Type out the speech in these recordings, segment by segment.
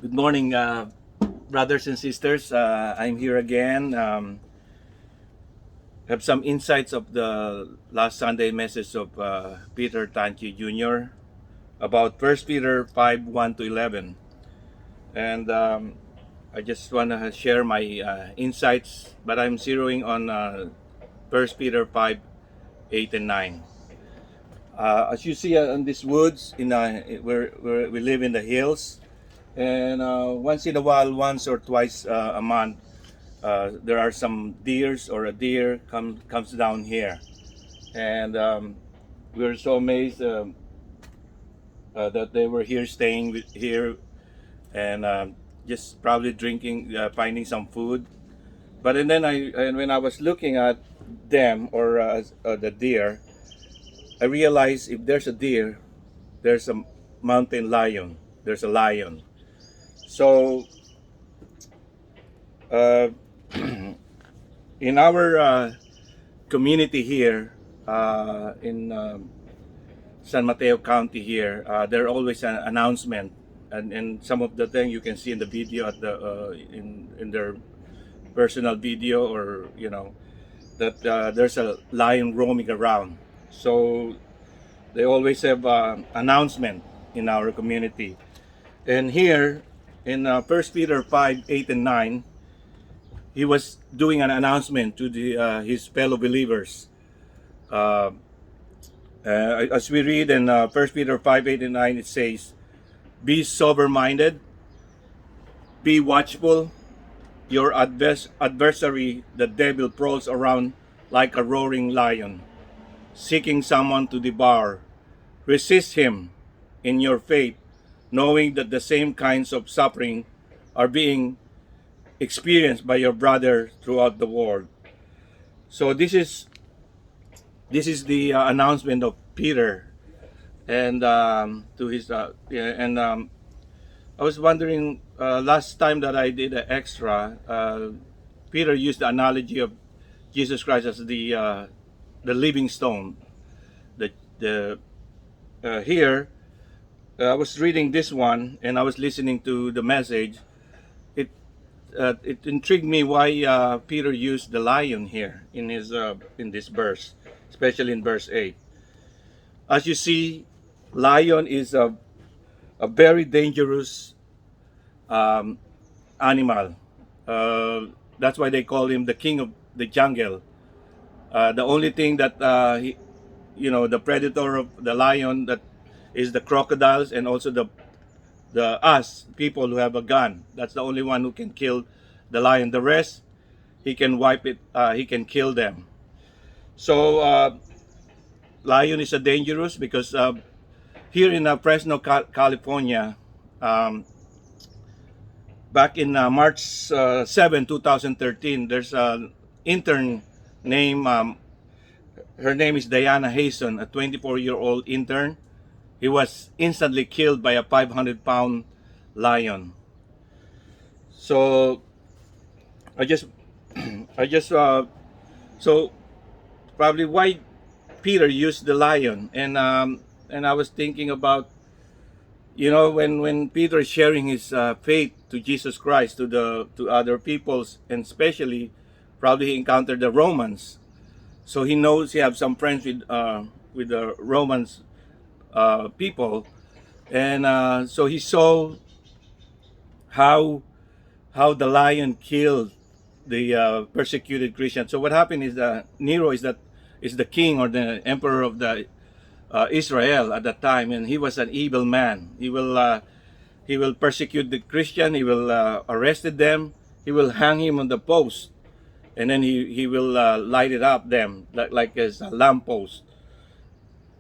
Good morning, brothers and sisters. I'm here again. Have some insights of the last Sunday message of Peter Tanchi Jr. about First Peter 5:1 to 11, and I just want to share my insights. But I'm zeroing on First Peter 5:8 and 9. As you see in these woods, where we live in the hills, and once in a while, once or twice a month, there are some deers or a deer comes down here, and we're so amazed that they were here, here, and just probably drinking, finding some food. But and when I was looking at them or the deer, I realized if there's a deer, there's a mountain lion. There's a lion. So uh, in our community here in San Mateo County here, there always an announcement, and some of the thing you can see in the video at the in their personal video, or that there's a lion roaming around. So they always have announcement in our community, and here in First Peter 5:8 and 9, he was doing an announcement to his fellow believers. Uh, as we read in 1 Peter 5:8 and 9, it says, "Be sober-minded, be watchful. Your adversary, the devil, prowls around like a roaring lion, seeking someone to devour. Resist him in your faith, knowing that the same kinds of suffering are being experienced by your brother throughout the world." So this is the announcement of Peter, and to his yeah, and I was wondering, last time that I did an extra, Peter used the analogy of Jesus Christ as the living stone. The Here, I was reading this one and I was listening to the message. It intrigued me why Peter used the lion here in this verse, especially in verse 8. As you see, lion is a very dangerous um, animal. That's why they call him the king of the jungle. The only thing that the predator of the lion, that is the crocodiles, and also the us people who have a gun. That's the only one who can kill the lion. The rest, he can wipe it. He can kill them. So lion is a dangerous because here in Fresno, California, um, back in March 7, 2013, there's an intern named, her name is Diana Hazen, a 24-year-old intern. He was instantly killed by a 500-pound lion. So I just, I just, so probably why Peter used the lion, and I was thinking about, when Peter is sharing his faith to Jesus Christ to other peoples, and especially probably he encountered the Romans, so he knows he have some friends with the Romans people, and so he saw how the lion killed the persecuted Christians. So what happened is that Nero is the king or the emperor of the Israel at that time, and he was an evil man. He will persecute the Christian. He will arrested them. He will hang him on the post, and then he will light it up them like as a lamppost.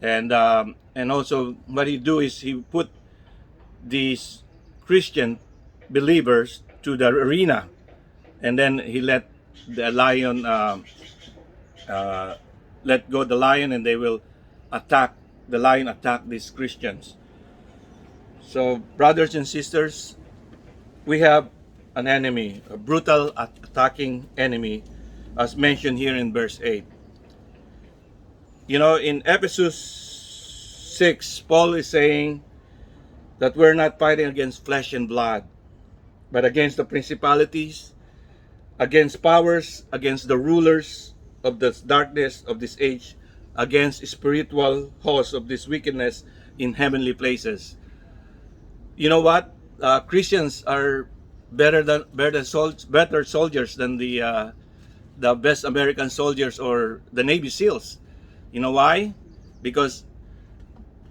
And also what he do is he put these Christian believers to the arena, and then he let the lion uh, let go the lion, and they will attack the lion attack these Christians. So brothers and sisters, we have an enemy, a brutal attacking enemy, as mentioned here in verse 8. In Ephesus 6, Paul is saying that we're not fighting against flesh and blood, but against the principalities, against powers, against the rulers of the darkness of this age, against spiritual hosts of this wickedness in heavenly places. You know what? Christians are better soldiers than the best American soldiers or the Navy SEALs. You know why? Because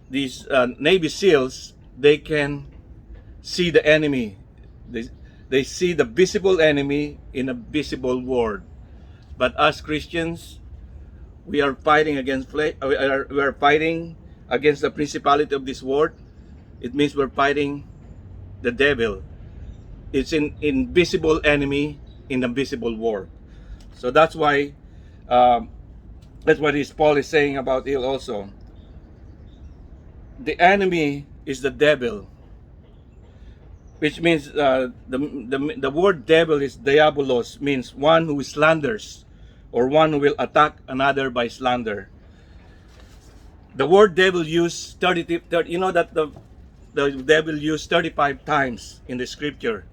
these Navy SEALs, they can see the enemy. They, they see the visible enemy in a visible world. But us Christians, we are fighting against we are fighting against the principality of this world. It means we're fighting the devil. It's an invisible enemy in a visible world. So um, that's what Paul is saying about it also. The enemy is the devil, which means the word devil is diabolos, means one who slanders or one who will attack another by slander. The word devil used 30, you know that the devil used 35 times in the scripture.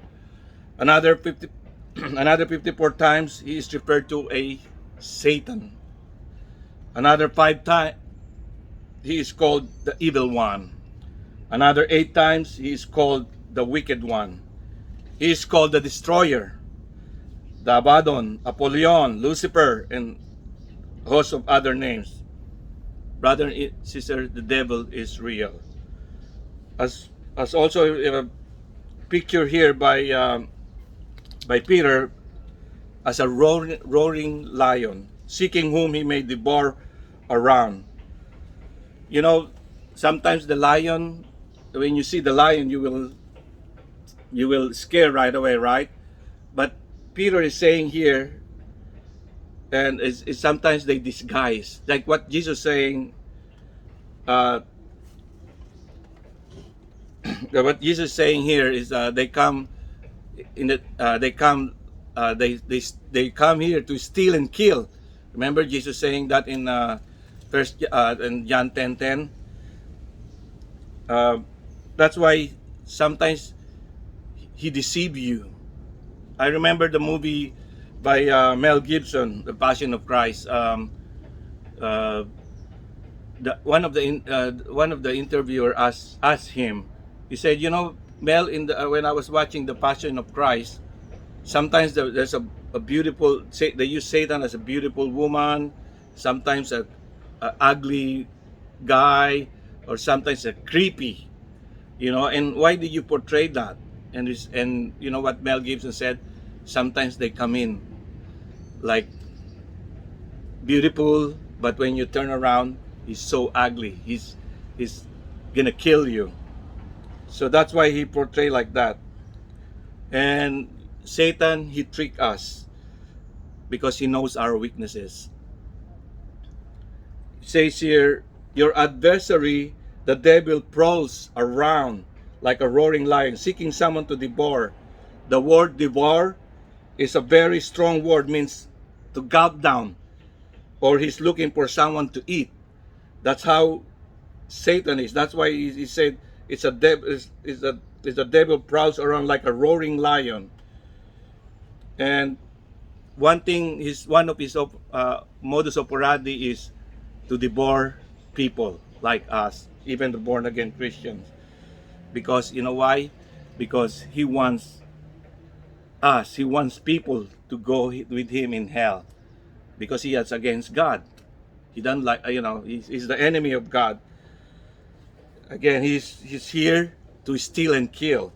Another 50, another 54 times he is referred to a Satan. Another 5 times he is called the evil one. Another 8 times he is called the wicked one. He is called the destroyer, the Abaddon, Apollyon, Lucifer, and a host of other names. Brother and sister, the devil is real. As also a picture here by Peter as a roaring lion, seeking whom he may devour around. You know, sometimes the lion, when you see the lion, you will scare right away, right? But Peter is saying here, and it's sometimes they disguise, like what Jesus saying. Uh, what Jesus is saying here is they come in the they come they come here to steal and kill. Remember Jesus saying that in first in John 10:10. That's why sometimes he deceive you. I remember the movie by Mel Gibson, The Passion of Christ. Uh, one of the interviewer asked him. He said, "You know, Mel, when I was watching The Passion of Christ, sometimes there's a beautiful. They use Satan as a beautiful woman, sometimes a ugly guy, or sometimes a creepy. You know, and why did you portray that?" And you know what Mel Gibson said? Sometimes they come in like beautiful, but when you turn around, he's so ugly. He's gonna kill you. So that's why he portrayed like that. And Satan, he trick us because he knows our weaknesses. It says here, your adversary, the devil, prowls around like a roaring lion, seeking someone to devour. The word devour is a very strong word, means to gulp down, or he's looking for someone to eat. That's how Satan is. That's why he said it's a devil. Is the devil prowls around like a roaring lion. And one of his modus operandi is to devour people like us, even the born again Christians. Because you know why? Because he wants people to go with him in hell. Because he is against God. He doesn't like, he's the enemy of God. Again, he's here to steal and kill.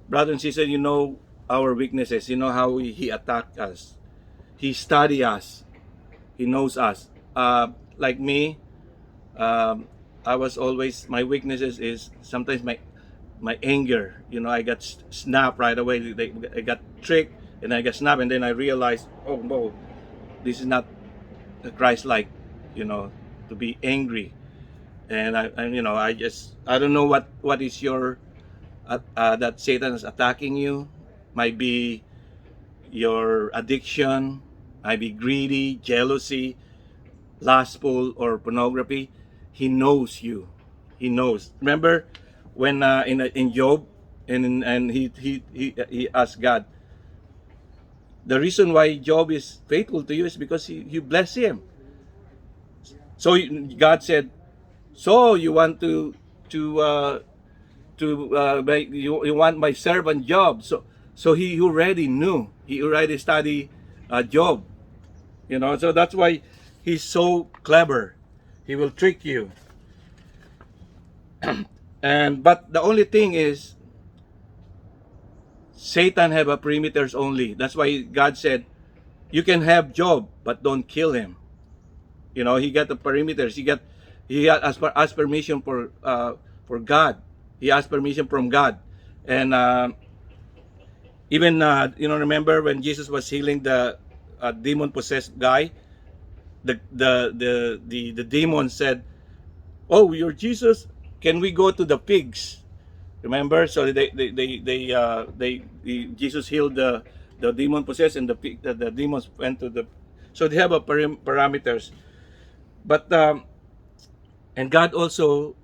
Brother and sister, you know our weaknesses. You know how he attacked us. He studied us. He knows us. Like me, I was always, my weaknesses is sometimes my anger. You know, I got snapped right away. I got tricked and I got snapped, and then I realized, oh no, this is not Christ-like. You know, to be angry. And I don't know what is your that Satan is attacking you. Might be your addiction, might be greedy, jealousy, lustful, or pornography. He knows you. He knows. Remember when in Job, and he asked God, the reason why Job is faithful to you is because you bless him. So God said, so you want to you want my servant Job. So he already knew. He already studied Job. So that's why he's so clever. He will trick you. But the only thing is, Satan have a perimeters only. That's why God said, you can have Job, but don't kill him. He got the perimeters. He got asked permission for God. He asked permission from God, and even remember when Jesus was healing the demon possessed guy, the demon said, "Oh, you're Jesus. Can we go to the pigs?" Remember? So Jesus healed the demon possessed, and the demons went to the. So they have a parameters, but and God also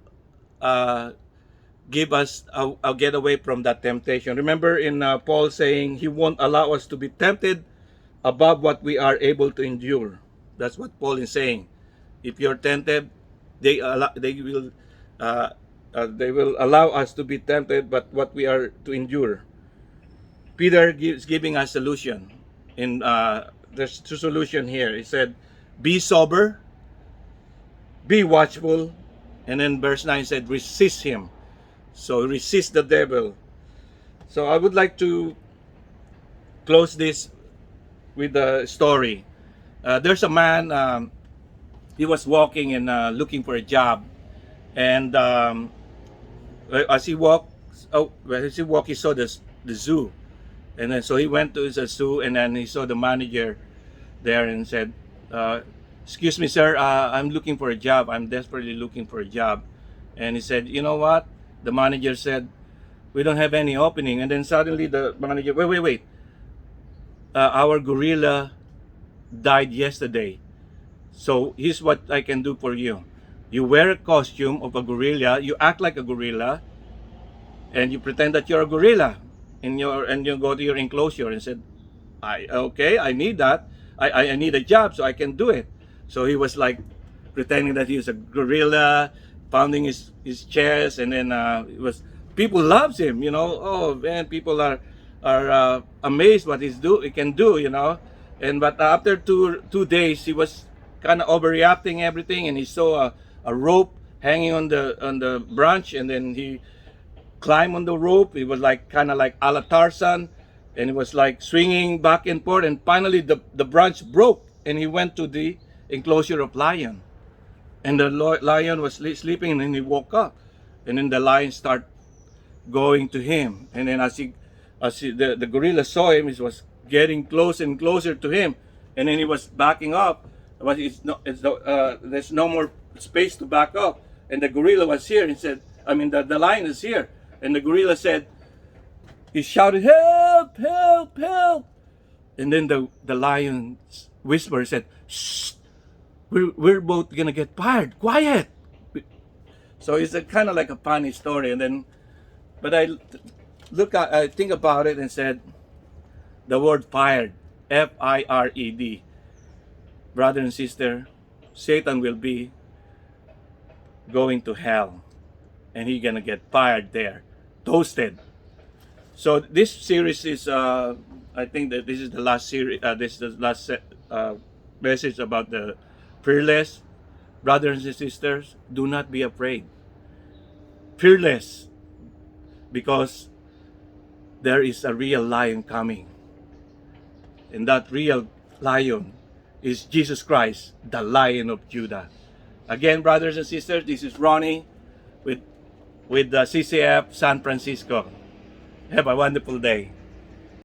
give us a getaway from that temptation. Remember in Paul saying he won't allow us to be tempted above what we are able to endure. That's what Paul is saying. If you're tempted, uh, they will allow us to be tempted, but what we are to endure. Peter is giving us solution. There's two solution here. He said, "Be sober, be watchful," and then verse 9 said, "Resist him." So resist the devil. So I would like to close this with a story. There's a man. He was walking and looking for a job, and as he walked, he saw the zoo, and then so he went to the zoo, and then he saw the manager there and said, "Excuse me, sir. I'm looking for a job. I'm desperately looking for a job." And he said, "You know what?" The manager said, "We don't have any opening." And then suddenly the manager, wait. Our gorilla died yesterday. So here's what I can do for you. You wear a costume of a gorilla, you act like a gorilla, and you pretend that you're a gorilla. And you go to your enclosure and said, I need that. I need a job so I can do it. So he was like pretending that he was a gorilla, pounding his chest, and then it was people loves him. Oh man, people are amazed what he can do. And but after two days, he was kind of overreacting everything, and he saw a rope hanging on the branch, and then he climbed on the rope. It was like kind of like a la Tarzan, and it was like swinging back and forth, and finally the branch broke, and he went to the enclosure of lion, and the lion was sleeping, and then he woke up, and then the lion started going to him, and then the gorilla saw him, he was getting closer and closer to him, and then he was backing up, but there's no more space to back up, and the gorilla was here and said, the lion is here, and the gorilla said, he shouted, "Help, help, help!" And then the lion whispered, said, "Shh, we're both gonna get fired. Quiet." So it's kind of like a funny story, and then, but I think about it and said, the word fired, F-I-R-E-D, brother and sister, Satan will be going to hell, and he's gonna get fired there, toasted. So this series is, I think that this is the last series. This is the last message about the fearless. Brothers and sisters, do not be afraid. Fearless, because there is a real lion coming, and that real lion is Jesus Christ, the Lion of Judah. Again, brothers and sisters, this is Ronnie with the CCF San Francisco. Have a wonderful day.